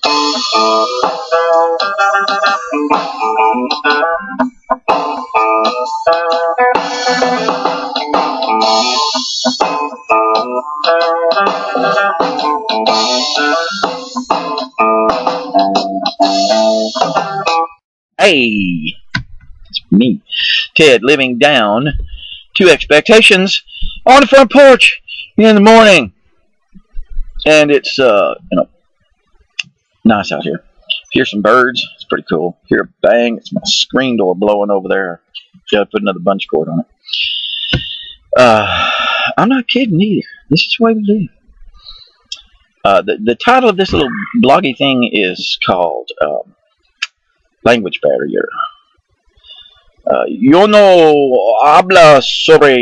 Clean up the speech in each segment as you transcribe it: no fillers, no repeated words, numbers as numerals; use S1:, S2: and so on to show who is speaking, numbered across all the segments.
S1: Hey, it's me, Ted, living down to expectations on the front porch in the morning, and it's nice out here. Hear some birds. It's pretty cool. Hear a bang. It's my screen door blowing over there. Gotta put another bunch cord on it. I'm not kidding either. This is the way we live. The title of this little bloggy thing is called Language Barrier. Yo no habla sobre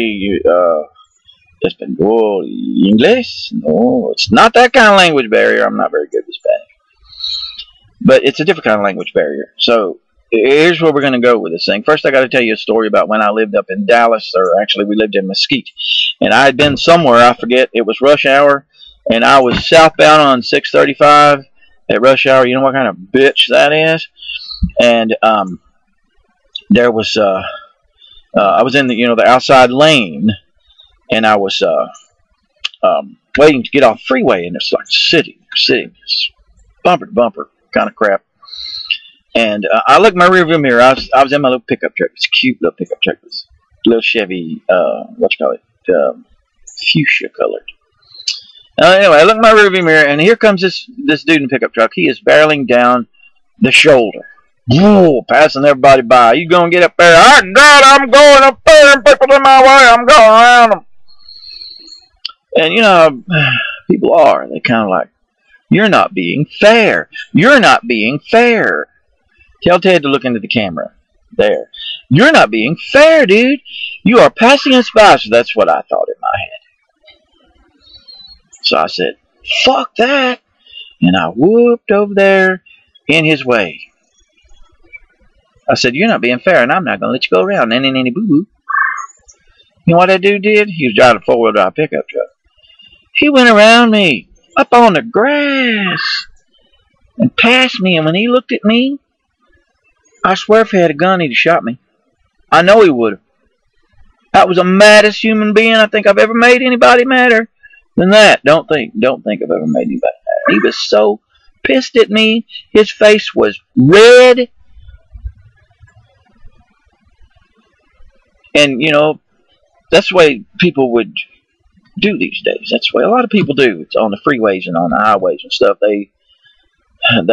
S1: español inglés? No, it's not that kind of language barrier. I'm not very good with Spanish. But it's a different kind of language barrier. So here's where we're going to go with this thing. First, I got to tell you a story about when I lived up in Dallas, or actually we lived in Mesquite. And I had been somewhere, I forget, it was rush hour, and I was southbound on 635 at rush hour. You know what kind of bitch that is? And there was I was in the the outside lane, and I was waiting to get off the freeway, and it's like sitting bumper to bumper kind of crap. And I looked in my rearview mirror. I was in my little pickup truck. It's a cute little pickup truck. It's a little Chevy, fuchsia colored. Anyway, I look in my rearview mirror, and here comes this dude in the pickup truck. He is barreling down the shoulder. Whoa, passing everybody by. You gonna get up there? Oh, God, I'm going up there, and people in my way. I'm going around them. And, people are. They kind of like, you're not being fair. You're not being fair. Tell Ted to look into the camera. There. You're not being fair, dude. You are passing us by. So that's what I thought in my head. So I said, fuck that. And I whooped over there in his way. I said, you're not being fair, and I'm not going to let you go around. Any boo-boo. You know what that dude did? He was driving a four-wheel drive pickup truck. He went around me, up on the grass, and passed me. And when he looked at me, I swear if he had a gun, he'd have shot me. I know he would have. That was the maddest human being I think I've ever made anybody madder than that. Don't think I've ever made anybody madder. He was so pissed at me. His face was red. And, that's the way people would do these days. That's the way a lot of people do. It's on the freeways and on the highways and stuff. They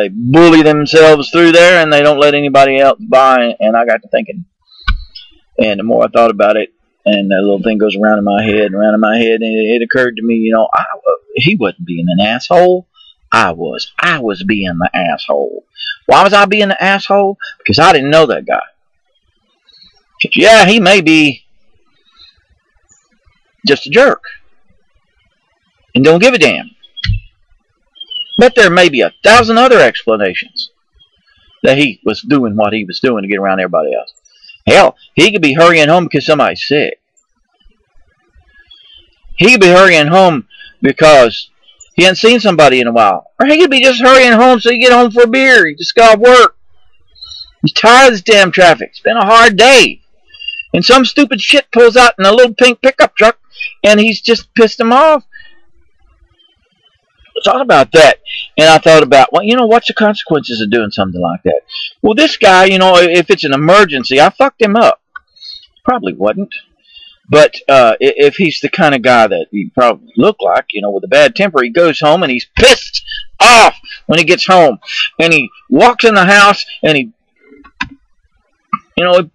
S1: bully themselves through there, and they don't let anybody else by. And I got to thinking. And the more I thought about it, and that little thing goes around in my head, and it occurred to me, he wasn't being an asshole. I was being the asshole. Why was I being the asshole? Because I didn't know that guy. Yeah, he may be just a jerk and don't give a damn. But there may be 1,000 other explanations that he was doing what he was doing to get around everybody else. Hell, he could be hurrying home because somebody's sick. He could be hurrying home because he hadn't seen somebody in a while. Or he could be just hurrying home so he can get home for a beer. He just got off work. He's tired of this damn traffic. It's been a hard day. And some stupid shit pulls out in a little pink pickup truck, and he's just pissed him off. I thought about that, and I thought about, what's the consequences of doing something like that? Well, this guy, if it's an emergency, I fucked him up. Probably wouldn't. But if he's the kind of guy that he probably looked like, with a bad temper, he goes home and he's pissed off when he gets home. And he walks in the house and he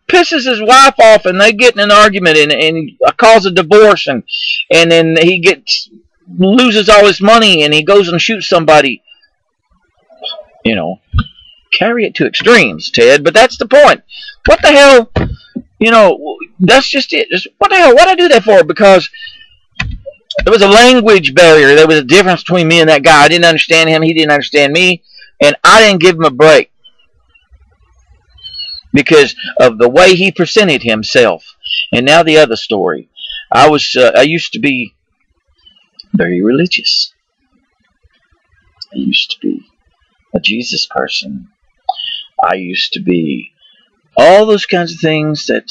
S1: pisses his wife off, and they get in an argument, and cause a divorce, and then he loses all his money, and he goes and shoots somebody. Carry it to extremes, Ted. But that's the point. What the hell? That's just it. What the hell? What'd I do that for? Because there was a language barrier. There was a difference between me and that guy. I didn't understand him. He didn't understand me, and I didn't give him a break. Because of the way he presented himself. And now the other story. I used to be very religious. I used to be a Jesus person. I used to be all those kinds of things that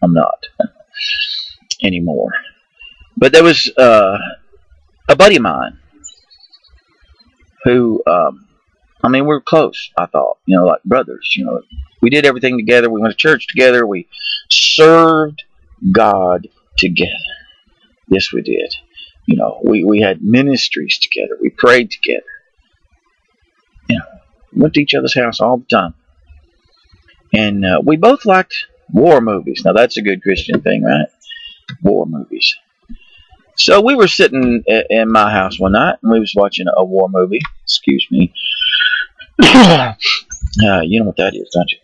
S1: I'm not anymore. But there was a buddy of mine who, I mean, we were close, I thought, you know, like brothers. You know, we did everything together. We went to church together. We served God together. Yes, we did. You know, we had ministries together. We prayed together. You know, went to each other's house all the time. And we both liked war movies. Now, that's a good Christian thing, right? War movies. So we were sitting in my house one night, and we was watching a war movie. Excuse me. You know what that is, don't you?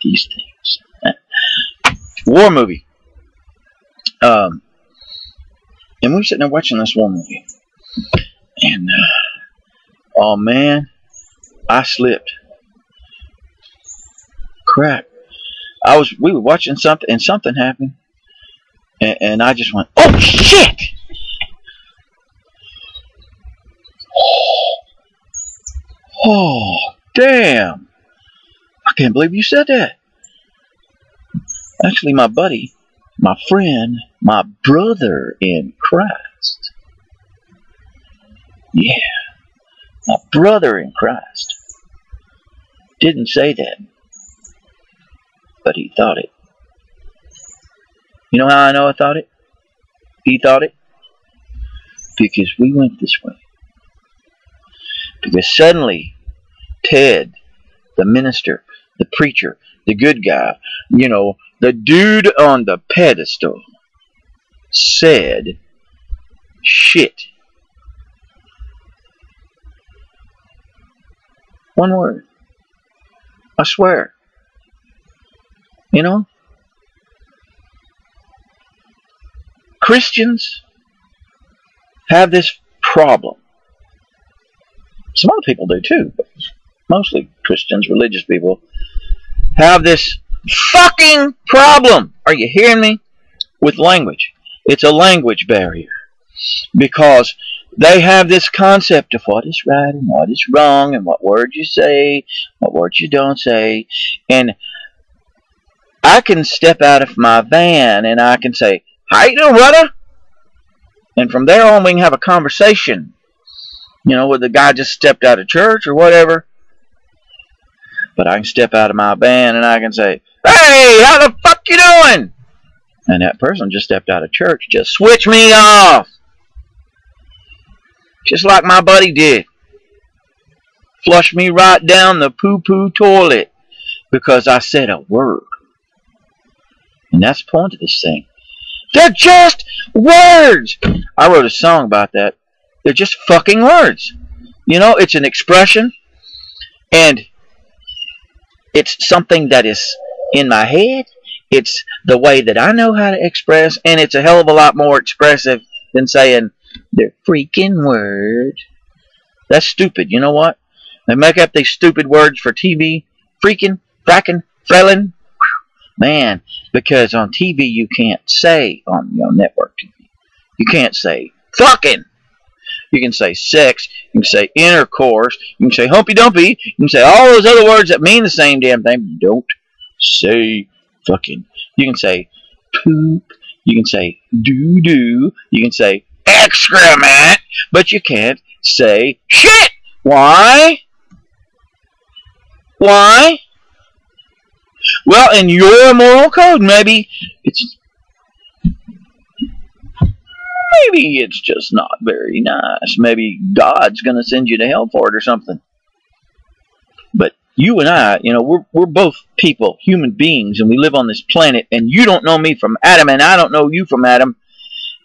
S1: These things. War movie. And we were sitting there watching this war movie. And, oh man, I slipped. Crap. We were watching something, and something happened. And I just went, oh shit! Oh, damn. I can't believe you said that. Actually, my buddy, my friend, my brother in Christ. Yeah, my brother in Christ. Didn't say that, but he thought it. You know how I know I thought it? He thought it? Because we went this way. Because suddenly, Ted, the minister, the preacher, the good guy, you know, the dude on the pedestal, said, shit. One word. I swear. You know? Christians have this problem. Some other people do too, but mostly Christians, religious people, have this fucking problem. Are you hearing me? With language. It's a language barrier. Because they have this concept of what is right and what is wrong, and what words you say, what words you don't say. And I can step out of my van and I can say, how you doing, brother? And from there on, we can have a conversation. You know, where the guy just stepped out of church or whatever. But I can step out of my van and I can say, hey, how the fuck you doing? And that person just stepped out of church. Just switch me off. Just like my buddy did. Flush me right down the poo-poo toilet. Because I said a word. And that's the point of this thing. They're just words. I wrote a song about that. They're just fucking words. You know, it's an expression. And it's something that is in my head. It's the way that I know how to express. And it's a hell of a lot more expressive than saying, they're freaking words. That's stupid. You know what? They make up these stupid words for TV. Freaking, fracking, frelling. Man, because on TV you can't say, on network TV, you can't say fucking. You can say sex, you can say intercourse, you can say humpy-dumpy, you can say all those other words that mean the same damn thing. Don't say fucking. You can say poop, you can say doo-doo, you can say excrement, but you can't say shit. Why? Why? Well, in your moral code, maybe it's just not very nice. Maybe God's going to send you to hell for it or something. But you and I, you know, we're both people, human beings, and we live on this planet, and you don't know me from Adam, and I don't know you from Adam.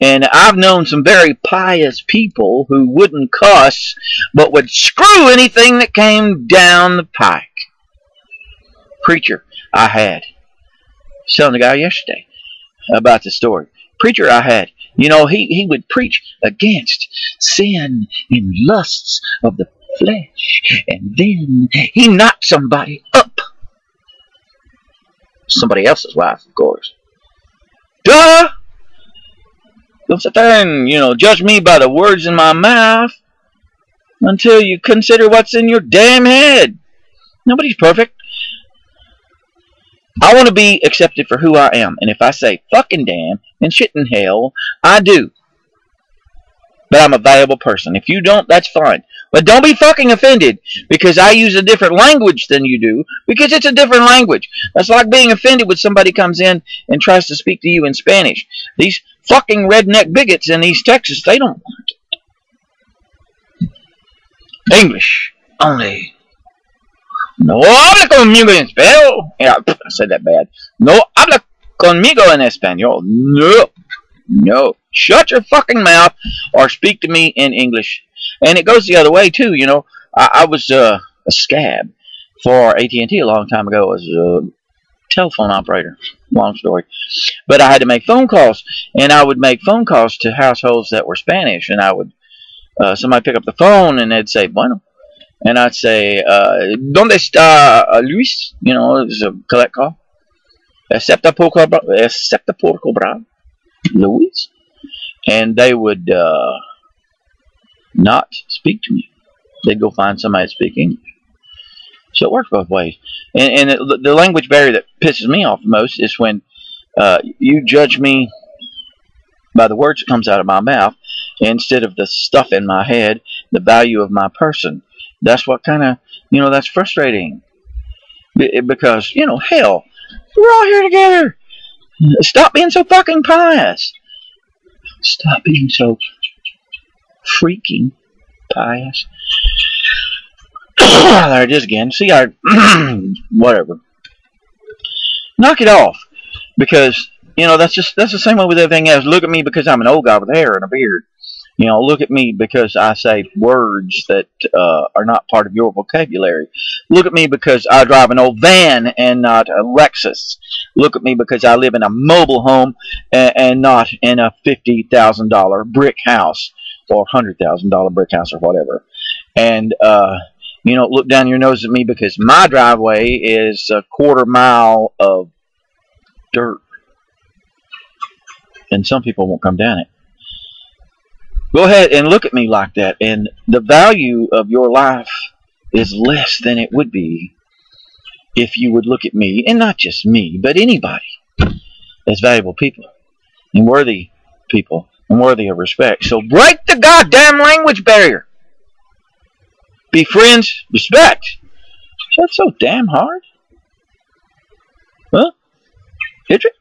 S1: And I've known some very pious people who wouldn't cuss, but would screw anything that came down the pike. Preacher I had. I was telling the guy yesterday about the story. Preacher I had. You know, he would preach against sin and lusts of the flesh. And then he knocked somebody up. Somebody else's wife, of course. Duh! Don't sit there and, you know, judge me by the words in my mouth. until you consider what's in your damn head. Nobody's perfect. I want to be accepted for who I am. And if I say fucking damn and shit in hell, I do. But I'm a valuable person. If you don't, that's fine. But don't be fucking offended because I use a different language than you do, because it's a different language. That's like being offended when somebody comes in and tries to speak to you in Spanish. These fucking redneck bigots in East Texas, they don't want it. English only. No habla conmigo en español. Yeah, I said that bad. No habla conmigo en español. No. No. Shut your fucking mouth or speak to me in English. And it goes the other way, too, you know. I was a scab for AT&T a long time ago as a telephone operator. Long story. But I had to make phone calls. And I would make phone calls to households that were Spanish. And I would, somebody pick up the phone and they'd say, bueno. And I'd say, ¿Dónde está Luis? You know, it was a collect call. Acepta por cobrar, Luis? And they would not speak to me. They'd go find somebody to speak English. So it works both ways. And the language barrier that pisses me off the most is when you judge me by the words that comes out of my mouth instead of the stuff in my head, the value of my person. That's what kind of, you know, that's frustrating. Because, you know, hell, we're all here together. Stop being so fucking pious. Stop being so freaking pious. There it is again. See, whatever. Knock it off. Because, you know, that's the same way with everything else. Look at me because I'm an old guy with hair and a beard. You know, look at me because I say words that are not part of your vocabulary. Look at me because I drive an old van and not a Lexus. Look at me because I live in a mobile home and not in a $50,000 brick house or $100,000 brick house or whatever. And, you know, look down your nose at me because my driveway is a quarter mile of dirt. And some people won't come down it. Go ahead and look at me like that, and the value of your life is less than it would be if you would look at me, and not just me, but anybody, as valuable people, and worthy people, and worthy of respect. So break the goddamn language barrier. Be friends, respect. That's so damn hard. Huh? Hitch it?